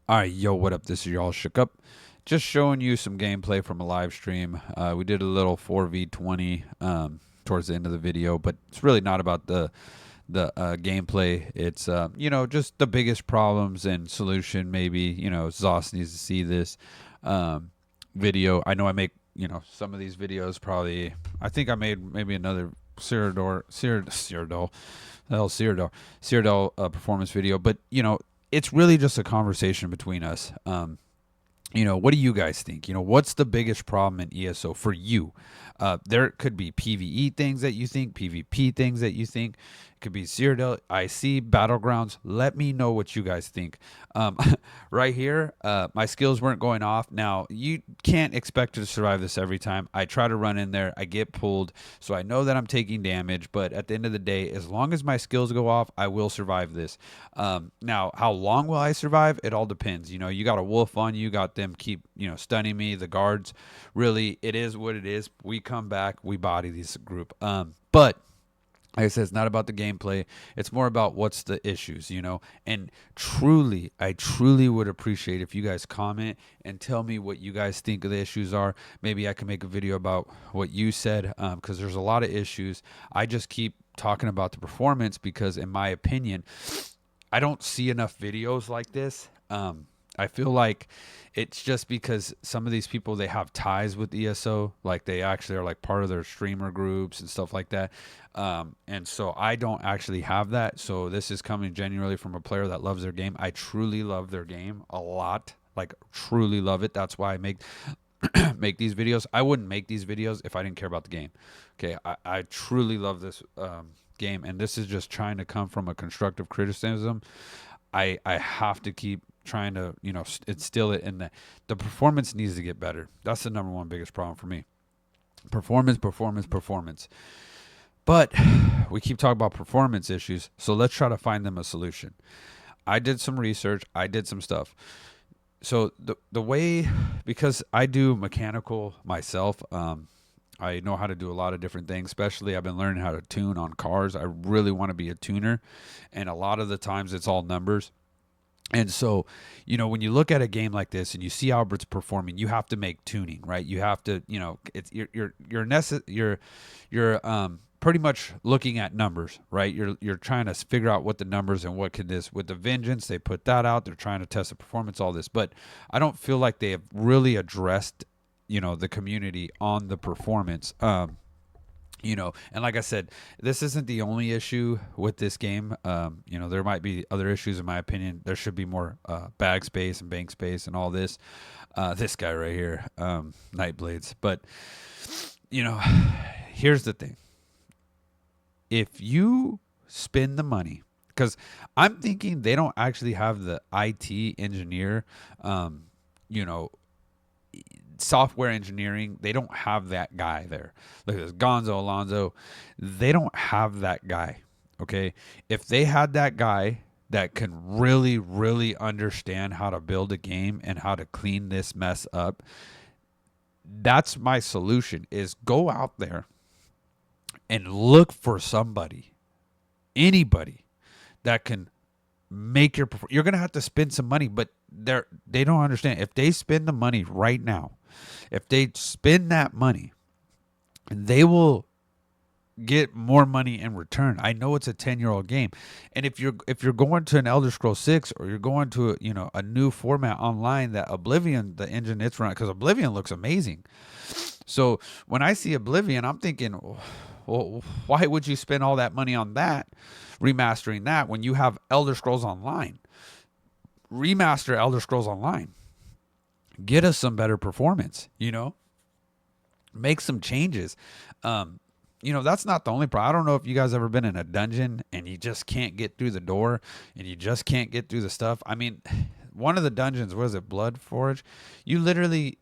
All right, yo, what up? This is y'all shook up. Just showing you some gameplay from a live stream. We did a little 4v20 towards the end of the video, but it's really not about the gameplay. It's just the biggest problems and solution. Maybe ZOS needs to see this video. I know I make some of these videos. Probably I think I made maybe another Cyrodiil performance video, but it's really just a conversation between us. What do you guys think? What's the biggest problem in ESO for you? There could be PvE things that you think, PvP things that you think. It could be Cyrodiil, IC, Battlegrounds. Let me know what you guys think. Um, right here, my skills weren't going off. Now, you can't expect to survive this every time. I try to run in there. I get pulled. So I know that I'm taking damage. But at the end of the day, as long as my skills go off, I will survive this. Now, how long will I survive? It all depends. You got a wolf on you. Got them keep, stunning me. The guards, really, it is what it is. We come back. We body this group. But like I said, it's not about the gameplay. It's more about what's the issues, And truly, I truly would appreciate if you guys comment and tell me what you guys think of the issues are. Maybe I can make a video about what you said, because there's a lot of issues. I just keep talking about the performance because, in my opinion, I don't see enough videos like this. I feel like it's just because some of these people, they have ties with ESO, like they actually are like part of their streamer groups and stuff like that. And so I don't actually have that. So this is coming genuinely from a player that loves their game. I truly love their game a lot, like truly love it. That's why I make make these videos. I wouldn't make these videos if I didn't care about the game. Okay, I truly love this game, and this is just trying to come from a constructive criticism. I have to keep trying to instill it in the performance needs to get better. That's the number one biggest problem for me. Performance. But we keep talking about performance issues, so let's try to find them a solution. I did some research. I did some stuff. So the way, because I do mechanical myself, I know how to do a lot of different things. Especially I've been learning how to tune on cars. I really want to be a tuner, and a lot of the times it's all numbers. And so, when you look at a game like this and you see Albert's performing, you have to make tuning, right? You have to, it's you're pretty much looking at numbers, right? You're trying to figure out what the numbers and what could this with the Vengeance. They put that out. They're trying to test the performance, all this, but I don't feel like they have really addressed, the community on the performance. And like I said, this isn't the only issue with this game. There might be other issues in my opinion. There should be more bag space and bank space and all this. This guy right here, Nightblades. But here's the thing: if you spend the money, because I'm thinking they don't actually have the IT engineer, you know, software engineering, they don't have that guy there. Look at this, Gonzo Alonso. They don't have that guy. Okay. If they had that guy that can really, really understand how to build a game and how to clean this mess up, that's my solution is go out there and look for somebody, anybody that can make you're going to have to spend some money, but they don't understand. If they spend the money right now, if they spend that money, they will get more money in return. I know it's a 10-year-old game. And if you're going to an Elder Scrolls 6 or you're going to a new format online, that Oblivion, the engine it's running, because Oblivion looks amazing. So when I see Oblivion, I'm thinking, well, why would you spend all that money on that, remastering that, when you have Elder Scrolls Online? Remaster Elder Scrolls Online. Get us some better performance, make some changes. That's not the only problem. I don't know if you guys ever been in a dungeon and you just can't get through the door and you just can't get through the stuff. I mean, one of the dungeons, what is it, Blood Forge? You literally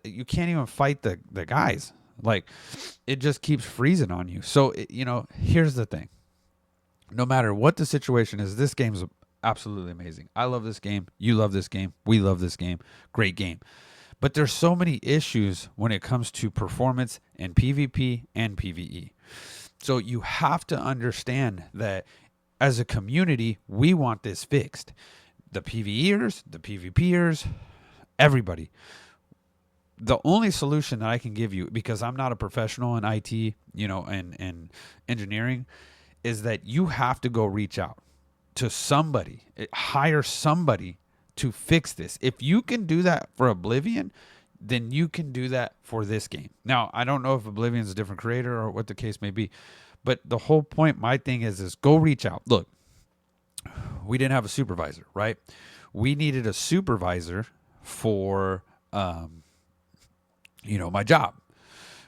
you can't even fight the guys. Like, it just keeps freezing on you. So, here's the thing. No matter what the situation is, this game's absolutely amazing. I love this game. You love this game. We love this game. Great game. But there's so many issues when it comes to performance and PvP and PvE. So you have to understand that as a community, we want this fixed. the PvEers, the PvPers, everybody. The only solution that I can give you, because I'm not a professional in IT, and engineering, is that you have to go reach out to somebody, hire somebody to fix this. If you can do that for Oblivion, then you can do that for this game. Now, I don't know if Oblivion's a different creator or what the case may be, but the whole point, my thing is go reach out. Look, we didn't have a supervisor, right? We needed a supervisor for, my job.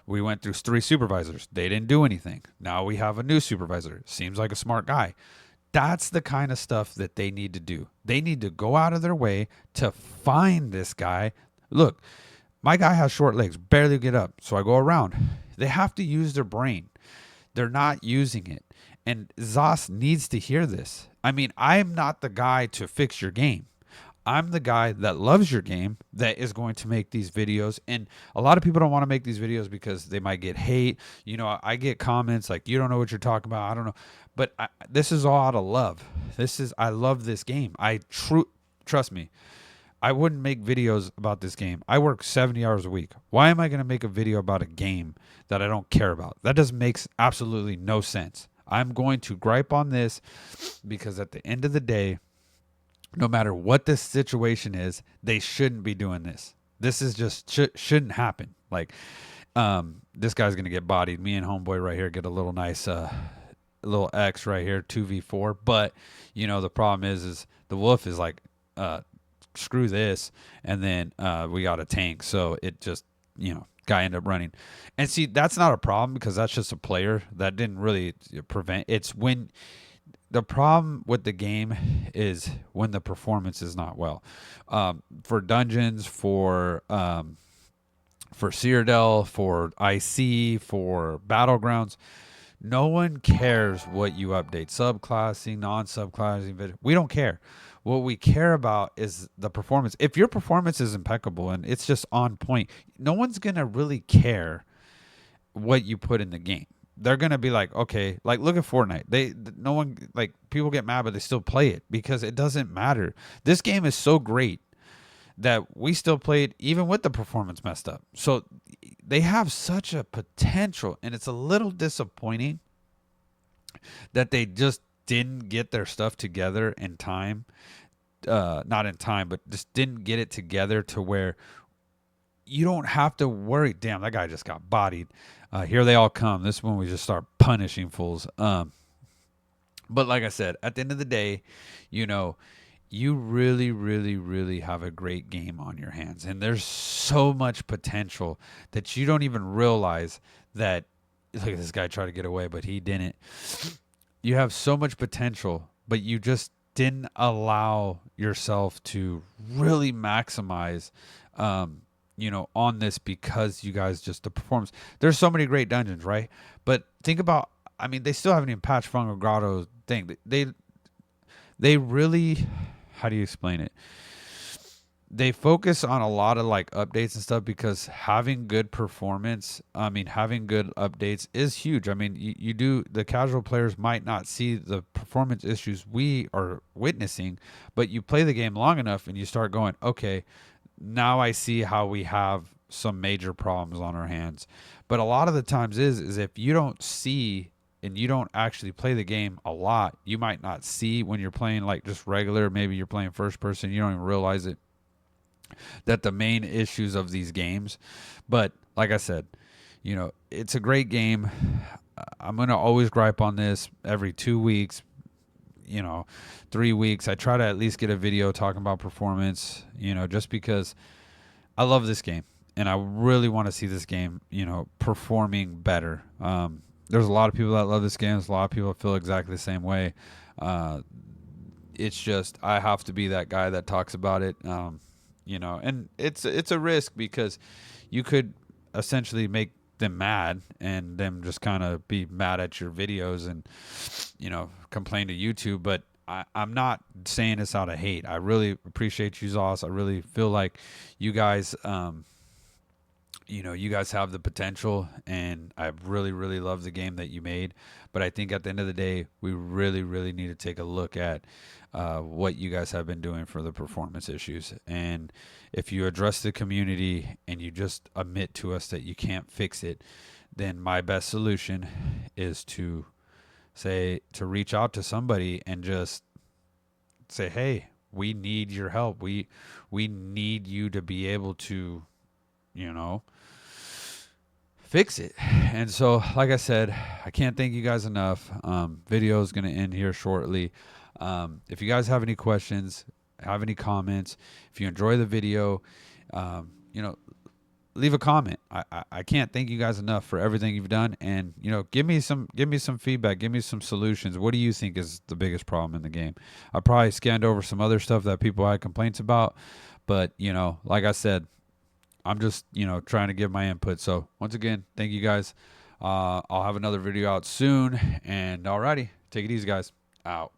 We went through 3 supervisors. They didn't do anything. Now we have a new supervisor. Seems like a smart guy. That's the kind of stuff that they need to do. They need to go out of their way to find this guy. Look, my guy has short legs, barely get up, so I go around. They have to use their brain. They're not using it. And ZOS needs to hear this. I mean, I'm not the guy to fix your game. I'm the guy that loves your game, that is going to make these videos. And a lot of people don't want to make these videos because they might get hate. I get comments like, you don't know what you're talking about. I don't know. But this is all out of love. I love this game. Trust me, I wouldn't make videos about this game. I work 70 hours a week. Why am I going to make a video about a game that I don't care about? That just makes absolutely no sense. I'm going to gripe on this because at the end of the day, no matter what this situation is, they shouldn't be doing this. This is just shouldn't happen. Like, this guy's gonna get bodied. Me and homeboy right here get a little nice, little X right here, 2v4. But the problem is the wolf is like, screw this, and then we got a tank. So it just guy ended up running. And see, that's not a problem because that's just a player that didn't really prevent. It's when. The problem with the game is when the performance is not well. For dungeons, for Cyrodiil, for IC, for Battlegrounds, no one cares what you update. Subclassing, non-subclassing, we don't care. What we care about is the performance. If your performance is impeccable and it's just on point, no one's going to really care what you put in the game. They're going to be like, okay, like look at Fortnite. No one, like, people get mad, but they still play it because it doesn't matter. This game is so great that we still play it even with the performance messed up. So they have such a potential, and it's a little disappointing that they just didn't get their stuff together in time. Not in time, but just didn't get it together to where you don't have to worry. Damn, that guy just got bodied. Here they all come. This is when we just start punishing fools. But like I said, at the end of the day, you really, really, really have a great game on your hands. And there's so much potential that you don't even realize that. Look at this guy try to get away, but he didn't. You have so much potential, but you just didn't allow yourself to really maximize on this because you guys just the performance. There's so many great dungeons, right? But think about, I mean, they still haven't even patched Fungal Grotto's thing. They really, how do you explain it? They focus on a lot of like updates and stuff because having good performance, having good updates is huge. I mean, you do, the casual players might not see the performance issues we are witnessing, but you play the game long enough and you start going, okay, now I see how we have some major problems on our hands. But a lot of the times is if you don't see and you don't actually play the game a lot, you might not see when you're playing like just regular, maybe you're playing first person, you don't even realize it, that the main issues of these games. But like I said, it's a great game. I'm going to always gripe on this every 2 weeks, 3 weeks. I try to at least get a video talking about performance, just because I love this game and I really want to see this game, performing better. There's a lot of people that love this game. There's a lot of people that feel exactly the same way. It's just, I have to be that guy that talks about it. And it's a risk because you could essentially make them mad and them just kind of be mad at your videos and, complain to YouTube. But I'm not saying this out of hate. I really appreciate you, ZOS. I really feel like you guys, you guys have the potential, and I really, really love the game that you made. But I think at the end of the day, we really, really need to take a look at what you guys have been doing for the performance issues. And if you address the community and you just admit to us that you can't fix it, then my best solution is to reach out to somebody and just say, hey, we need your help. We need you to be able to, you know, fix it. And so, like I said, I can't thank you guys enough. Video is going to end here shortly. If you guys have any questions, have any comments, if you enjoy the video, you know, leave a comment. I can't thank you guys enough for everything you've done, and give me some feedback, give me some solutions. What do you think is the biggest problem in the game? I probably scanned over some other stuff that people had complaints about, but like I said, I'm just trying to give my input. So once again, thank you guys. I'll have another video out soon, and alrighty, take it easy, guys. Out.